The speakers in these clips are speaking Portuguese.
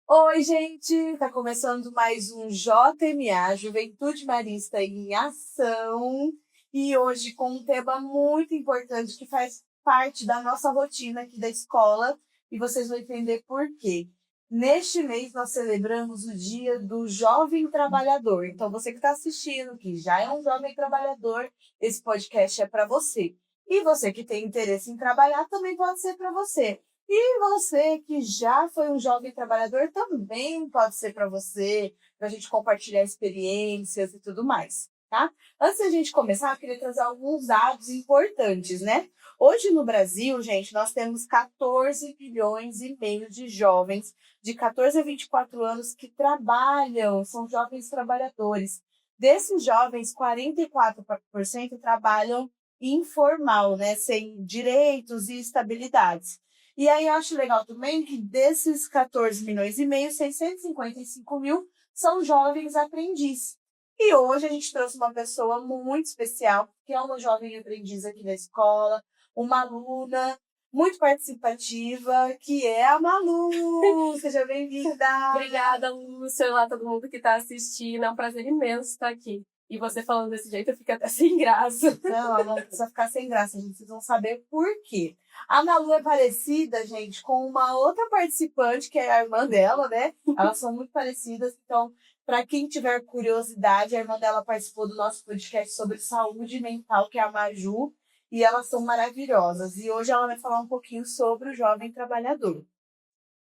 Oi, gente! Tá começando mais um JMA, Juventude Marista em Ação. E hoje com um tema muito importante que faz parte da nossa rotina aqui da escola. E vocês vão entender por quê. Neste mês nós celebramos o Dia do Jovem Trabalhador. Então você que está assistindo, que já é um jovem trabalhador, esse podcast é para você. E você que tem interesse em trabalhar também pode ser para você. E você que já foi um jovem trabalhador também pode ser para você, para a gente compartilhar experiências e tudo mais, tá? Antes da gente começar, eu queria trazer alguns dados importantes, né? Hoje no Brasil, gente, nós temos 14 milhões e meio de jovens de 14 a 24 anos que trabalham, são jovens trabalhadores. Desses jovens, 44% trabalham informal, né? Sem direitos e estabilidades. E aí eu acho legal também que desses 14 milhões e meio, 655 mil são jovens aprendizes. E hoje a gente trouxe uma pessoa muito especial, que é uma jovem aprendiz aqui da escola, uma aluna muito participativa, que é a Malu. Seja bem-vinda! Obrigada, Lúcia, olá todo mundo que está assistindo. É um prazer imenso estar aqui. E você falando desse jeito, eu fico até sem graça. Não, ela não precisa ficar sem graça, gente. Vocês vão saber por quê. A Malu é parecida, gente, com uma outra participante, que é a irmã dela, né? Elas são muito parecidas. Então, para quem tiver curiosidade, a irmã dela participou do nosso podcast sobre saúde mental, que é a Maju. E elas são maravilhosas. E hoje ela vai falar um pouquinho sobre o jovem trabalhador.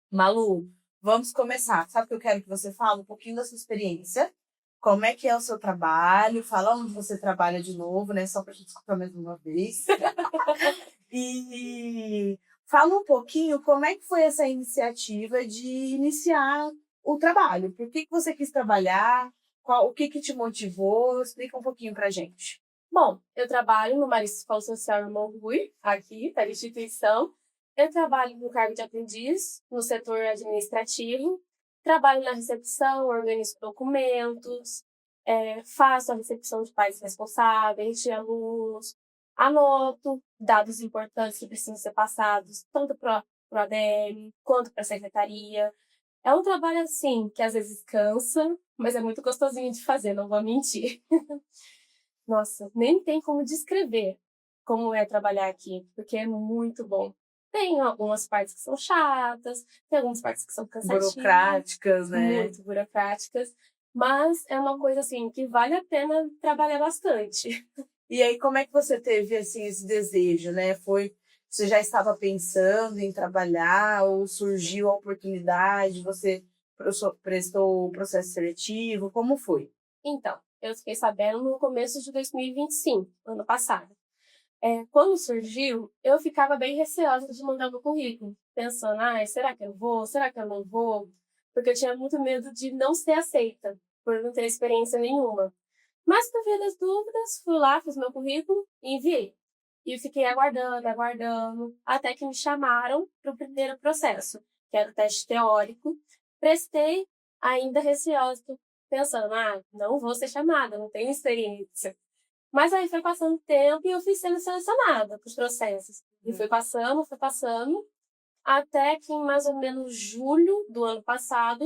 Malu, vamos começar. Sabe o que eu quero que você fale? Um pouquinho da sua experiência. Como é que é o seu trabalho? Fala onde você trabalha de novo, né? Só para a gente escutar mais uma vez. E fala um pouquinho como é que foi essa iniciativa de iniciar o trabalho. Por que você quis trabalhar? O que te motivou? Explica um pouquinho para a gente. Bom, eu trabalho no Marista Escola Social Irmão Rui, aqui, da instituição. Eu trabalho no cargo de aprendiz, no setor administrativo. Trabalho na recepção, organizo documentos, faço a recepção de pais responsáveis, de alunos, anoto dados importantes que precisam ser passados, tanto para o ADM quanto para a secretaria. É um trabalho, assim, que às vezes cansa, mas é muito gostosinho de fazer, não vou mentir. Nossa, nem tem como descrever como é trabalhar aqui, porque é muito bom. Tem algumas partes que são chatas, tem algumas partes que são cansativas. Burocráticas, né? Muito burocráticas. Mas é uma coisa, assim, que vale a pena trabalhar bastante. E aí, como é que você teve, assim, esse desejo, né? Você já estava pensando em trabalhar ou surgiu a oportunidade, você prestou o processo seletivo, como foi? Então, eu fiquei sabendo no começo de 2025, ano passado. Quando surgiu, eu ficava bem receosa de mandar meu currículo, pensando, será que eu vou? Será que eu não vou? Porque eu tinha muito medo de não ser aceita, por não ter experiência nenhuma. Mas, por via das dúvidas, fui lá, fiz meu currículo e enviei. E fiquei aguardando, até que me chamaram para o primeiro processo, que era o teste teórico. Prestei, ainda receosa, pensando, não vou ser chamada, não tenho experiência. Mas aí foi passando o tempo e eu fui sendo selecionada para os processos. E foi passando, até que em mais ou menos julho do ano passado,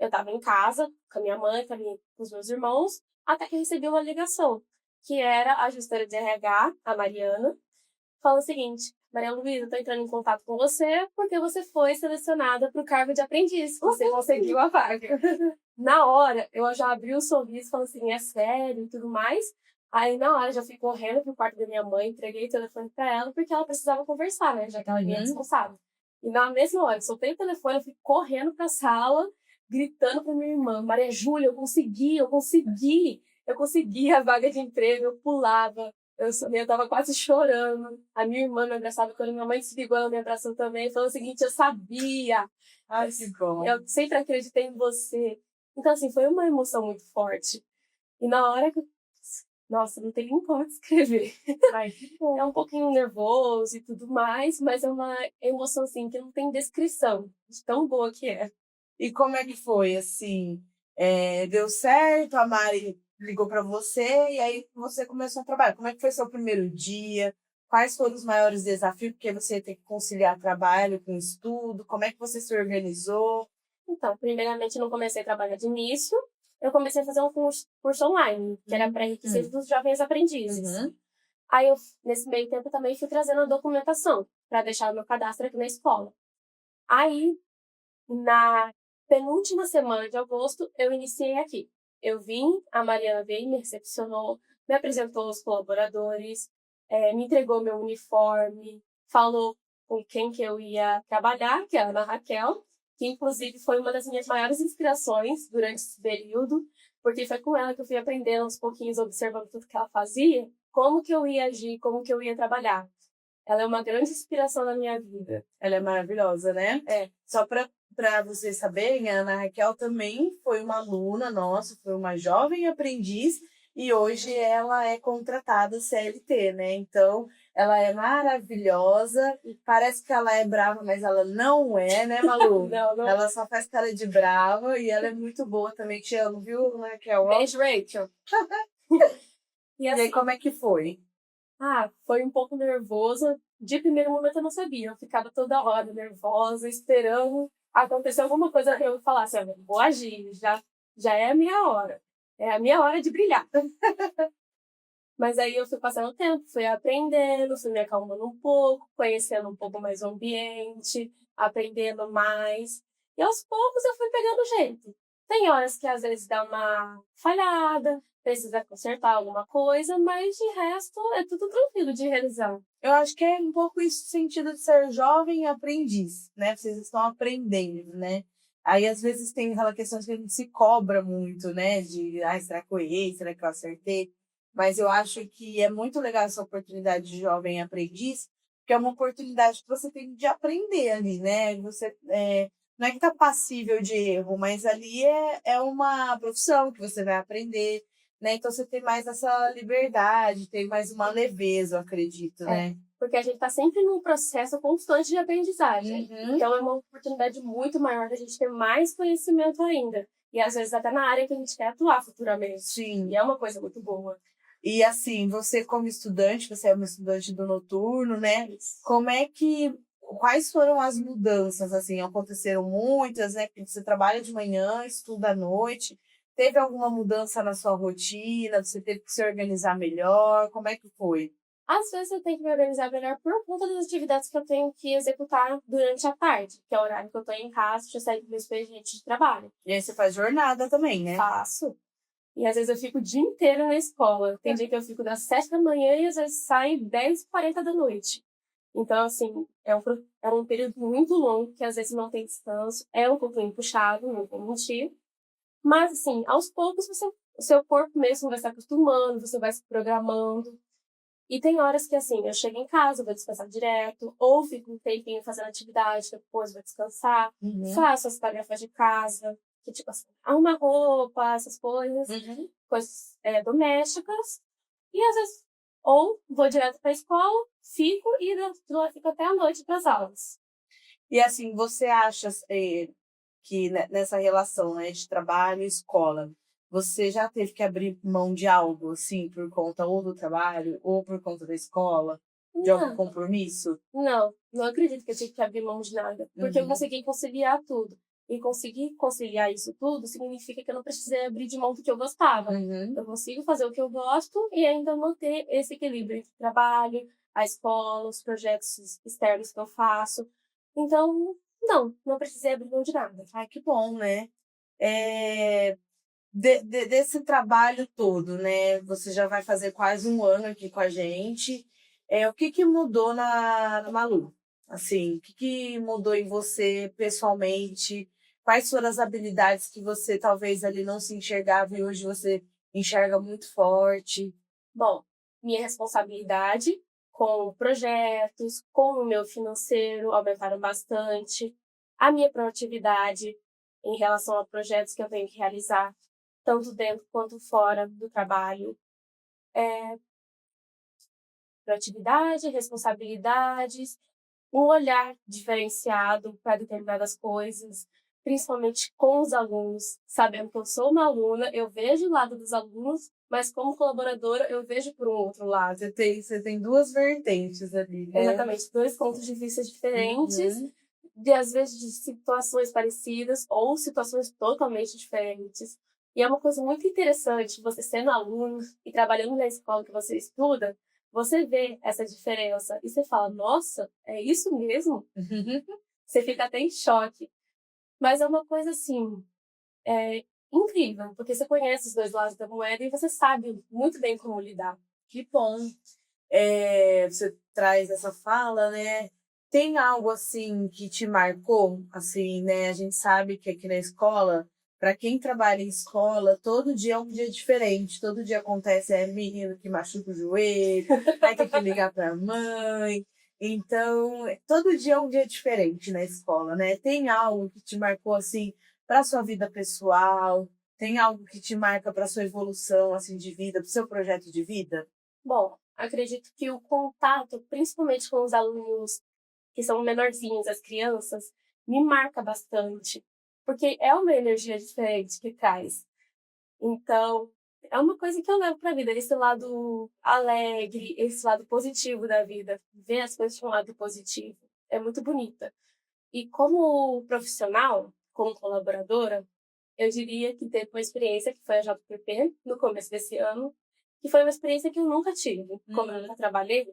eu estava em casa com a minha mãe, com os meus irmãos, até que eu recebi uma ligação, que era a gestora de RH, a Mariana, falando o seguinte: Maria Luísa, estou entrando em contato com você porque você foi selecionada para o cargo de aprendiz. Você conseguiu a vaga. Na hora, eu já abri o sorriso, falando assim, é sério e tudo mais. Aí, na hora, já fui correndo pro quarto da minha mãe, entreguei o telefone para ela, porque ela precisava conversar, né? Já que ela é minha responsável. E na mesma hora, eu soltei o telefone, eu fui correndo pra sala, gritando pra minha irmã: Maria Júlia, eu consegui a vaga de emprego, eu pulava. Eu tava quase chorando. A minha irmã me abraçava, quando minha mãe se ligou, ela me abraçou também. Falou o seguinte: eu sabia. Ai, que bom. Eu sempre acreditei em você. Então, assim, foi uma emoção muito forte. E na hora que nossa, não tem nem como descrever. Ai, que bom. É um pouquinho nervoso e tudo mais, mas é uma emoção, assim, que não tem descrição de tão boa que é. E como é que foi, assim? Deu certo, a Mari ligou para você e aí você começou a trabalhar. Como é que foi seu primeiro dia? Quais foram os maiores desafios? Porque você tem que conciliar trabalho com estudo. Como é que você se organizou? Então, primeiramente, eu não comecei a trabalhar de início. Eu comecei a fazer um curso online, que era pré-requisito dos jovens aprendizes. Uhum. Aí, nesse meio tempo, também fui trazendo a documentação para deixar o meu cadastro aqui na escola. Aí, na penúltima semana de agosto, eu iniciei aqui. Eu vim, a Mariana veio, me recepcionou, me apresentou os colaboradores, me entregou meu uniforme, falou com quem que eu ia trabalhar, que é a Ana Raquel, que inclusive foi uma das minhas maiores inspirações durante esse período, porque foi com ela que eu fui aprendendo aos pouquinhos, observando tudo que ela fazia, como que eu ia agir, como que eu ia trabalhar. Ela é uma grande inspiração na minha vida. Ela é maravilhosa, né? É. Só para vocês saberem, a Ana Raquel também foi uma aluna nossa, foi uma jovem aprendiz e hoje ela é contratada CLT, né? Então, ela é maravilhosa. Parece que ela é brava, mas ela não é, né, Malu? Não. Ela só faz cara de brava e ela é muito boa também. Te amo, viu, Ana Raquel? Beijo, Rachel. E aí, como é que foi? Foi um pouco nervosa. De primeiro momento eu não sabia. Eu ficava toda hora nervosa, esperando acontecer alguma coisa que eu falasse, vou agir, já é a minha hora. É a minha hora de brilhar. Mas aí eu fui passando o tempo, fui aprendendo, fui me acalmando um pouco, conhecendo um pouco mais o ambiente, aprendendo mais. E aos poucos eu fui pegando jeito. Tem horas que às vezes dá uma falhada, precisa consertar alguma coisa, mas de resto é tudo tranquilo de realizar. Eu acho que é um pouco isso o sentido de ser jovem e aprendiz, né? Vocês estão aprendendo, né? Aí, às vezes, tem aquela questão que a gente se cobra muito, né? De, será que eu errei? Será que eu acertei? Mas eu acho que é muito legal essa oportunidade de jovem aprendiz, porque é uma oportunidade que você tem de aprender ali, né? Você não é que tá passível de erro, mas ali é uma profissão que você vai aprender, né? Então você tem mais essa liberdade, tem mais uma leveza, eu acredito, né? Porque a gente está sempre num processo constante de aprendizagem. Uhum. Então é uma oportunidade muito maior da gente ter mais conhecimento ainda. E às vezes até na área que a gente quer atuar futuramente. Sim. E é uma coisa muito boa. E assim, você como estudante, você é uma estudante do noturno, né? Quais foram as mudanças, assim? Aconteceram muitas, né? Porque você trabalha de manhã, estuda à noite. Teve alguma mudança na sua rotina? Você teve que se organizar melhor? Como é que foi? Às vezes eu tenho que me organizar melhor por conta das atividades que eu tenho que executar durante a tarde, que é o horário que eu tô em casa, já saio do meu expediente de trabalho. E aí você faz jornada também, né? Faço. E às vezes eu fico o dia inteiro na escola. Tem dia que eu fico das 7 da manhã e às vezes saio 10h40 da noite. Então, assim, é um período muito longo, que às vezes não tem descanso. É um pouquinho puxado, não vou mentir. Mas, assim, aos poucos o seu corpo mesmo vai se acostumando, você vai se programando. E tem horas que, assim, eu chego em casa, vou descansar direto, ou fico um tempinho fazendo atividade, depois vou descansar, faço as tarefas de casa, que, tipo assim, arrumar roupa, essas coisas, coisas domésticas. E, às vezes, ou vou direto para a escola, fico e de lá fico até a noite para as aulas. E, assim, você acha que nessa relação, né, de trabalho e escola, você já teve que abrir mão de algo, assim, por conta ou do trabalho ou por conta da escola? De algum compromisso? Não acredito que eu tive que abrir mão de nada. Porque eu consegui conciliar tudo. E conseguir conciliar isso tudo significa que eu não precisei abrir de mão do que eu gostava. Eu consigo fazer o que eu gosto e ainda manter esse equilíbrio entre o trabalho, a escola, os projetos externos que eu faço. Então, não precisei abrir mão de nada. Ai, que bom, né? Desse trabalho todo, né? Você já vai fazer quase um ano aqui com a gente. O que mudou na Malu? Assim, o que mudou em você pessoalmente? Quais foram as habilidades que você talvez ali não se enxergava e hoje você enxerga muito forte? Bom, minha responsabilidade com projetos, com o meu financeiro aumentaram bastante. A minha proatividade em relação a projetos que eu tenho que realizar, tanto dentro quanto fora do trabalho. Proatividade, responsabilidades, um olhar diferenciado para determinadas coisas. principalmente com os alunos, sabendo que eu sou uma aluna, eu vejo o lado dos alunos, mas como colaboradora eu vejo por um outro lado. Você tem duas vertentes ali, né? Exatamente, dois pontos de vista diferentes, Uhum. às vezes de situações parecidas ou situações totalmente diferentes. E é uma coisa muito interessante, você sendo aluno e trabalhando na escola que você estuda, você vê essa diferença e você fala, nossa, é isso mesmo? Você fica até em choque. Mas é uma coisa assim, incrível, porque você conhece os dois lados da moeda e você sabe muito bem como lidar. Que bom. Você traz essa fala, né? Tem algo assim que te marcou, assim, né? A gente sabe que aqui na escola, para quem trabalha em escola, todo dia é um dia diferente. Todo dia acontece, menino que machuca o joelho, vai ter que ligar para a mãe. Então, todo dia é um dia diferente na escola, né? Tem algo que te marcou assim para sua vida pessoal? Tem algo que te marca para sua evolução assim de vida, para o seu projeto de vida? Bom, acredito que o contato, principalmente com os alunos que são menorzinhos, as crianças, me marca bastante, porque é uma energia diferente que traz. Então, é uma coisa que eu levo para a vida, esse lado alegre, esse lado positivo da vida, ver as coisas de um lado positivo, é muito bonita. E como profissional, como colaboradora, eu diria que teve uma experiência que foi a JPP, no começo desse ano, que foi uma experiência que eu nunca tive, como eu nunca trabalhei.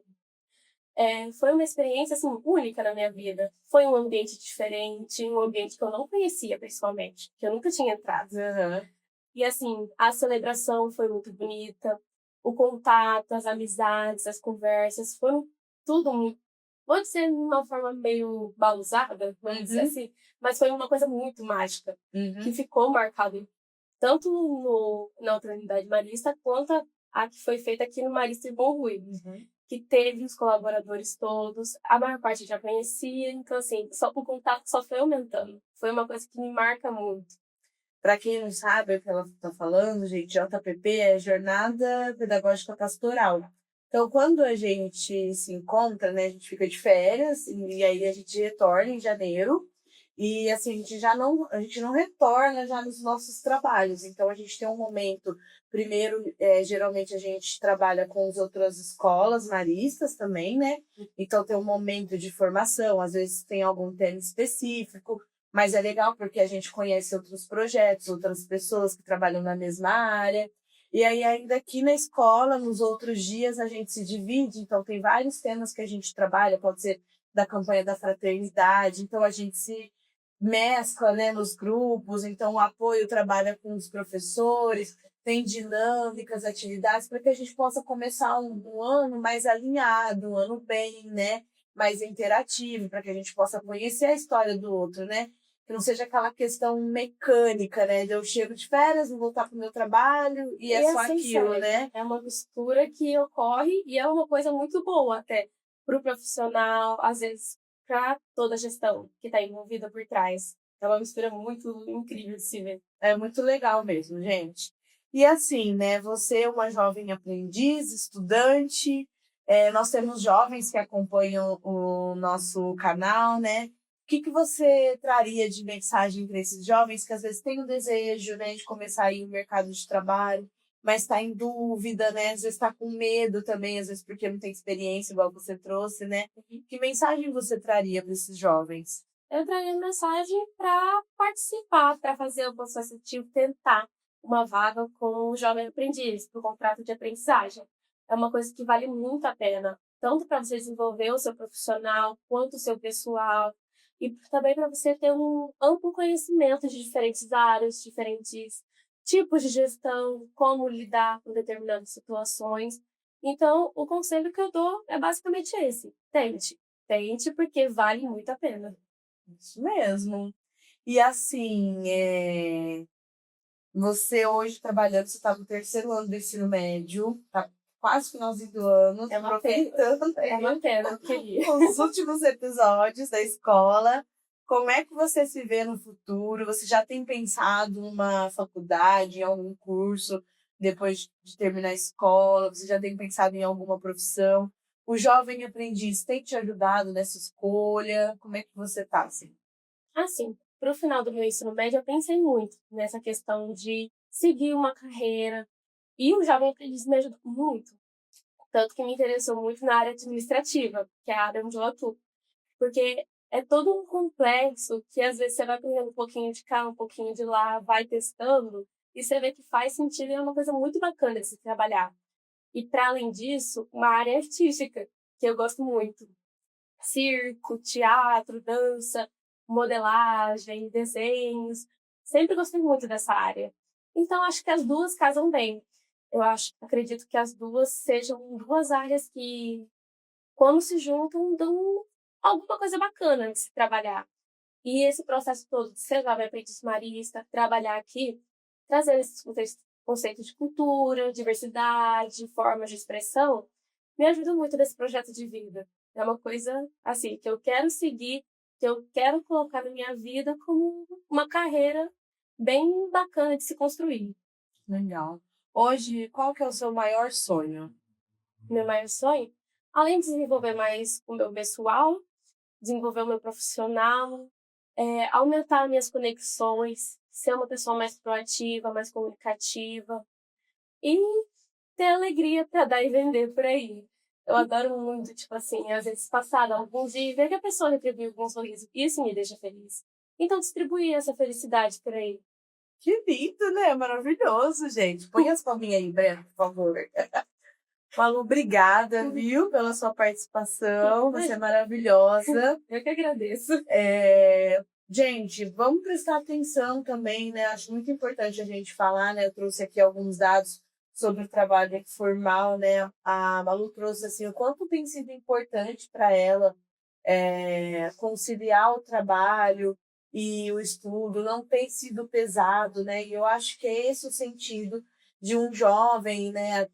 Foi uma experiência, assim, única na minha vida. Foi um ambiente diferente, um ambiente que eu não conhecia, principalmente, que eu nunca tinha entrado. Uhum. E, assim, a celebração foi muito bonita, o contato, as amizades, as conversas, foram tudo muito... Pode ser de uma forma meio bagunçada, vamos dizer assim, mas foi uma coisa muito mágica, que ficou marcado tanto na outra unidade marista, quanto a que foi feita aqui no Marista de Bom Rui, que teve os colaboradores todos, a maior parte já conhecia, então, assim, o contato só foi aumentando. Foi uma coisa que me marca muito. Para quem não sabe o que ela está falando, gente, JPP é Jornada Pedagógica Pastoral. Então, quando a gente se encontra, né, a gente fica de férias e aí a gente retorna em janeiro. E assim, a gente não retorna já nos nossos trabalhos. Então, a gente tem um momento. Primeiro, geralmente a gente trabalha com as outras escolas maristas também, né? Então, tem um momento de formação, às vezes tem algum tema específico. Mas é legal porque a gente conhece outros projetos, outras pessoas que trabalham na mesma área. E aí, ainda aqui na escola, nos outros dias, a gente se divide. Então, tem vários temas que a gente trabalha, pode ser da campanha da fraternidade. Então, a gente se mescla, né, nos grupos. Então, o apoio trabalha com os professores, tem dinâmicas, atividades, para que a gente possa começar um ano mais alinhado, um ano bem, né? Mais interativo, para que a gente possa conhecer a história do outro, né? Que não seja aquela questão mecânica, né? De eu chego de férias, vou voltar para o meu trabalho e é só assim aquilo, segue. né? É uma mistura que ocorre e é uma coisa muito boa até para o profissional, às vezes para toda a gestão que está envolvida por trás. É uma mistura muito incrível de se ver. É muito legal mesmo, gente. E assim, né? Você é uma jovem aprendiz, estudante. Nós temos jovens que acompanham o nosso canal, né? O que você traria de mensagem para esses jovens que às vezes têm o desejo, né, de começar aí no mercado de trabalho, mas está em dúvida, né? Às vezes está com medo também, às vezes porque não tem experiência, igual você trouxe, né? Que mensagem você traria para esses jovens? Eu traria mensagem para participar, para fazer o processo seletivo, tentar uma vaga com o jovem aprendiz, para o contrato de aprendizagem. É uma coisa que vale muito a pena, tanto para você desenvolver o seu profissional, quanto o seu pessoal, e também para você ter um amplo conhecimento de diferentes áreas, diferentes tipos de gestão, como lidar com determinadas situações. Então, o conselho que eu dou é basicamente esse: tente. Tente, porque vale muito a pena. Isso mesmo. E assim, você hoje trabalhando, você está no terceiro ano do ensino médio, tá quase finalzinho do ano, É uma pena. aproveitando É uma pena, eu queria. os últimos episódios da escola. Como é que você se vê no futuro? Você já tem pensado numa faculdade, em algum curso, depois de terminar a escola? Você já tem pensado em alguma profissão? O jovem aprendiz tem te ajudado nessa escolha? Como é que você está, assim? Assim, pro final do meu ensino médio, eu pensei muito nessa questão de seguir uma carreira. E o Jovem Aprendiz me ajudou muito. Tanto que me interessou muito na área administrativa, que é a área onde eu atuo. Porque é todo um complexo que às vezes você vai aprendendo um pouquinho de cá, um pouquinho de lá, vai testando, e você vê que faz sentido e é uma coisa muito bacana de se trabalhar. E, para além disso, uma área artística, que eu gosto muito. Circo, teatro, dança, modelagem, desenhos. Sempre gostei muito dessa área. Então, acho que as duas casam bem. Acredito que as duas sejam duas áreas que, quando se juntam, dão alguma coisa bacana de se trabalhar. E esse processo todo de ser jovem aprendiz marista, trabalhar aqui, trazendo esses conceitos de cultura, diversidade, formas de expressão, me ajuda muito nesse projeto de vida. É uma coisa, assim, que eu quero seguir, que eu quero colocar na minha vida como uma carreira bem bacana de se construir. Legal. Hoje, qual que é o seu maior sonho? Meu maior sonho, além de desenvolver mais o meu pessoal, desenvolver o meu profissional, aumentar minhas conexões, ser uma pessoa mais proativa, mais comunicativa e ter alegria para dar e vender por aí. Eu adoro muito, tipo assim, às vezes passar alguns dias e ver que a pessoa retribuiu com um sorriso. Isso me deixa feliz. Então, distribuir essa felicidade por aí. Que lindo, né? Maravilhoso, gente. Põe as palminhas aí, Breno, por favor. Malu, obrigada, viu, pela sua participação. Você é maravilhosa. Eu que agradeço. Gente, vamos prestar atenção também, né? Acho muito importante a gente falar, né? Eu trouxe aqui alguns dados sobre o trabalho formal, né? A Malu trouxe, assim, o quanto tem sido importante para ela conciliar o trabalho e o estudo, não tem sido pesado, né? E eu acho que é esse o sentido de um jovem, né?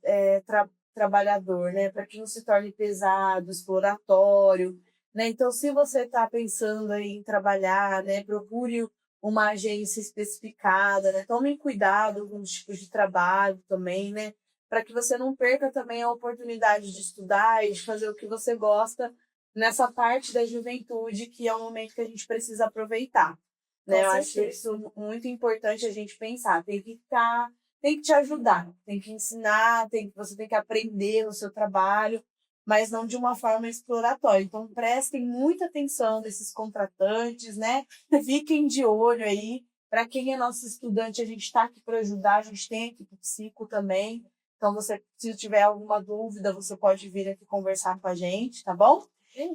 Trabalhador, né? Para que não se torne pesado, exploratório, né? Então, se você está pensando em trabalhar, né? Procure uma agência especificada, né? Tome cuidado com os tipos de trabalho também, né? Para que você não perca também a oportunidade de estudar e de fazer o que você gosta nessa parte da juventude, que é um momento que a gente precisa aproveitar, né? Eu acho isso muito importante a gente pensar. Tem que te ajudar, tem que ensinar, você tem que aprender no seu trabalho, mas não de uma forma exploratória. Então, prestem muita atenção nesses contratantes, né? Fiquem de olho aí. Para quem é nosso estudante, a gente está aqui para ajudar, a gente tem equipe psico também. Então, se tiver alguma dúvida, você pode vir aqui conversar com a gente, tá bom?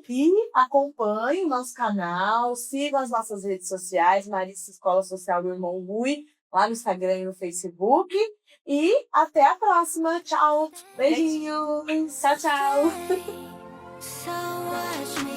E acompanhe o nosso canal, sigam as nossas redes sociais, Marista Escola Social do Irmão Rui, lá no Instagram e no Facebook. E até a próxima. Tchau. Beijinhos. Tchau, tchau. So watch me.